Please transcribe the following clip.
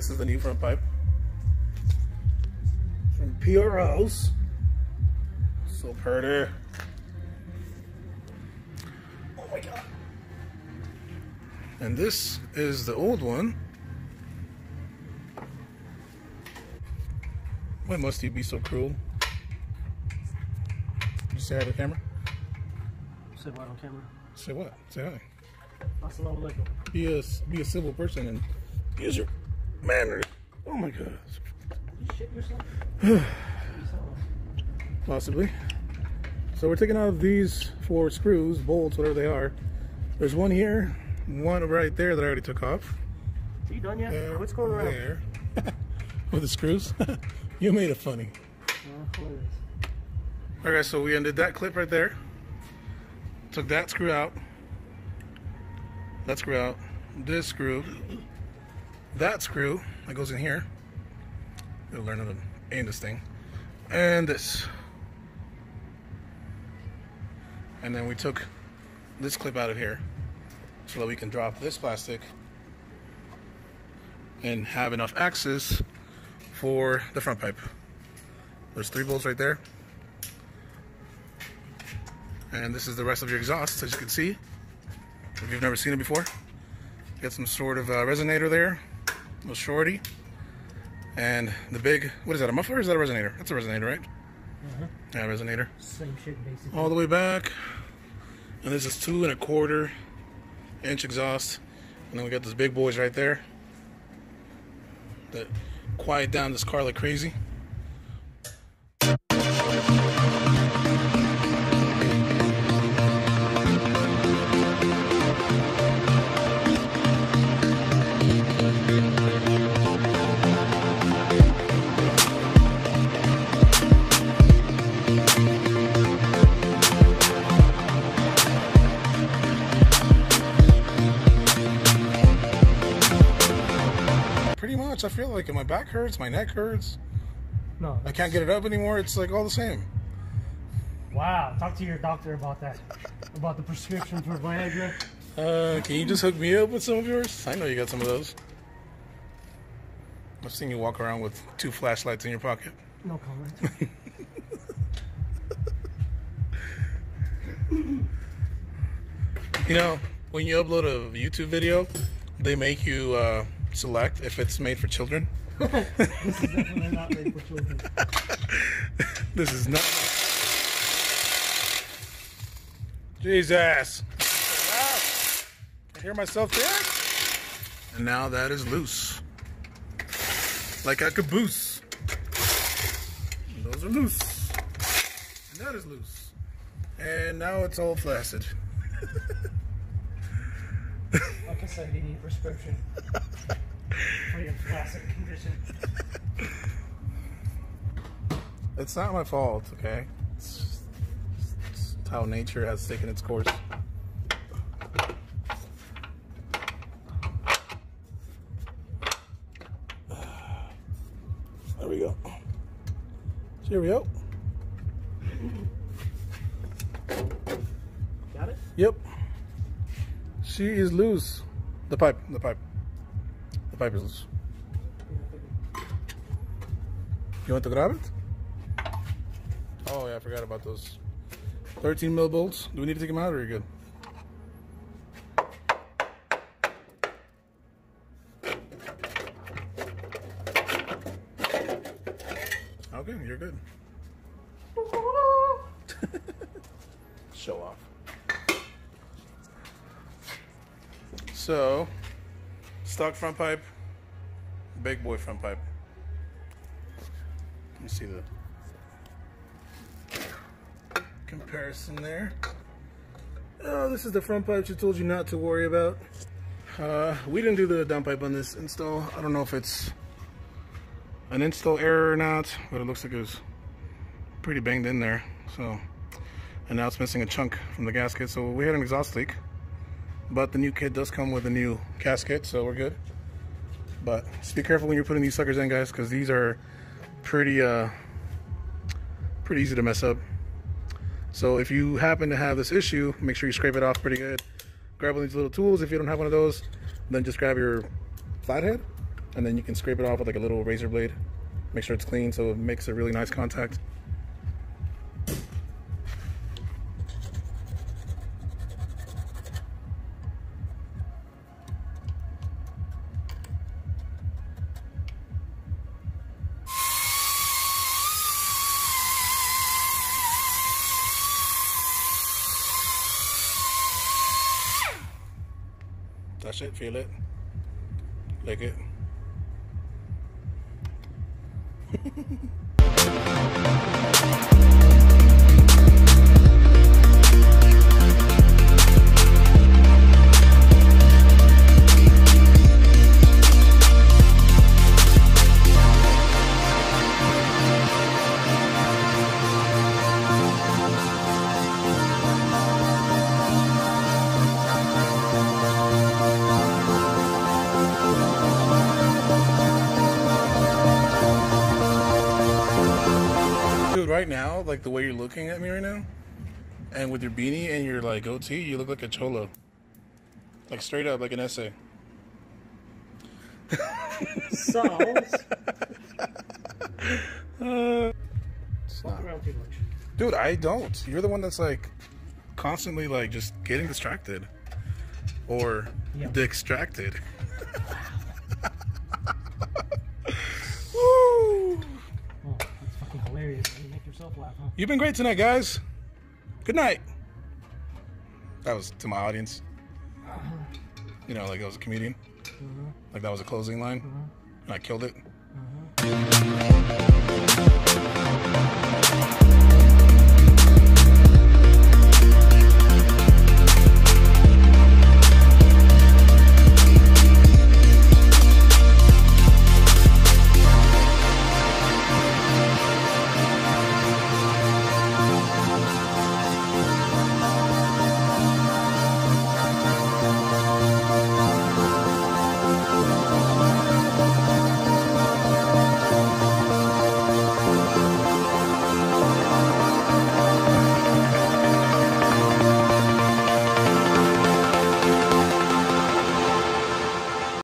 this is the new front pipe from PRL's. So pretty. Oh my god. And this is the old one. Why must you be so cruel? You say hi to the camera? Say what on camera? Say what? Say hi. Assalamu alaikum. Be a civil person and use your manners. Oh my god. You shit yourself? Possibly. So we're taking out these 4 screws, bolts, whatever they are. There's one here, one right there that I already took off. Are you done yet? What's going around? There. With the screws. You made it funny. Alright, so we undid that clip right there. Took that screw out. That screw out. This screw. That screw that goes in here. You'll learn how to aim this thing. And this. And then we took this clip out of here so that we can drop this plastic and have enough access for the front pipe. There's 3 bolts right there. And this is the rest of your exhaust, as you can see. If you've never seen it before. Get some sort of resonator there. A little shorty. And the big, what is that, a muffler or is that a resonator? That's a resonator, right? Yeah, resonator. Same shit, basically. All the way back. And this is 2¼ inch exhaust. And then we got those big boys right there that quiet down this car like crazy. I feel like my back hurts, my neck hurts. No, I can't get it up anymore. It's like all the same. Wow, talk to your doctor about that. About the prescription for Viagra. Can you just hook me up with some of yours? I know you got some of those. I've seen you walk around with 2 flashlights in your pocket. No comment. You know, when you upload a YouTube video, they make you select if it's made for children. This is definitely not made for children. This is not. Jesus. I hear myself there. And now that is loose. Like a caboose. And those are loose. And that is loose. And now it's all flaccid. Like I said, you need a prescription for your flaccid condition. It's not my fault, okay? It's how nature has taken its course. There we go. Cheerio. Got it? Yep. She is loose. The pipe is loose. You want to grab it? Oh yeah, I forgot about those 13 mil bolts. Do we need to take them out or are you good? Okay, you're good. Show off. So, stock front pipe, big boy front pipe. Let me see the comparison there. Oh, this is the front pipe she told you not to worry about. We didn't do the downpipe on this install. I don't know if it's an install error or not, but it looks like it was pretty banged in there. So, and now it's missing a chunk from the gasket. So we had an exhaust leak. But the new kit does come with a new gasket, so we're good. But just be careful when you're putting these suckers in, guys, because these are pretty easy to mess up. So if you happen to have this issue, make sure you scrape it off pretty good. Grab one of these little tools. If you don't have one of those, then just grab your flathead and then you can scrape it off with like a little razor blade. Make sure it's clean so it makes a really nice contact. Touch it, feel it, lick it. Right now, like the way you're looking at me right now, and with your beanie and your like goatee, you look like a cholo. Like straight up, like an essay. So, Stop. around too much. Dude, I don't. You're the one that's like constantly like just getting distracted or distracted. Woo! Hilarious. You make yourself laugh, huh? You've been great tonight, guys. Good night. That was to my audience. You know, like I was a comedian. Like that was a closing line. And I killed it.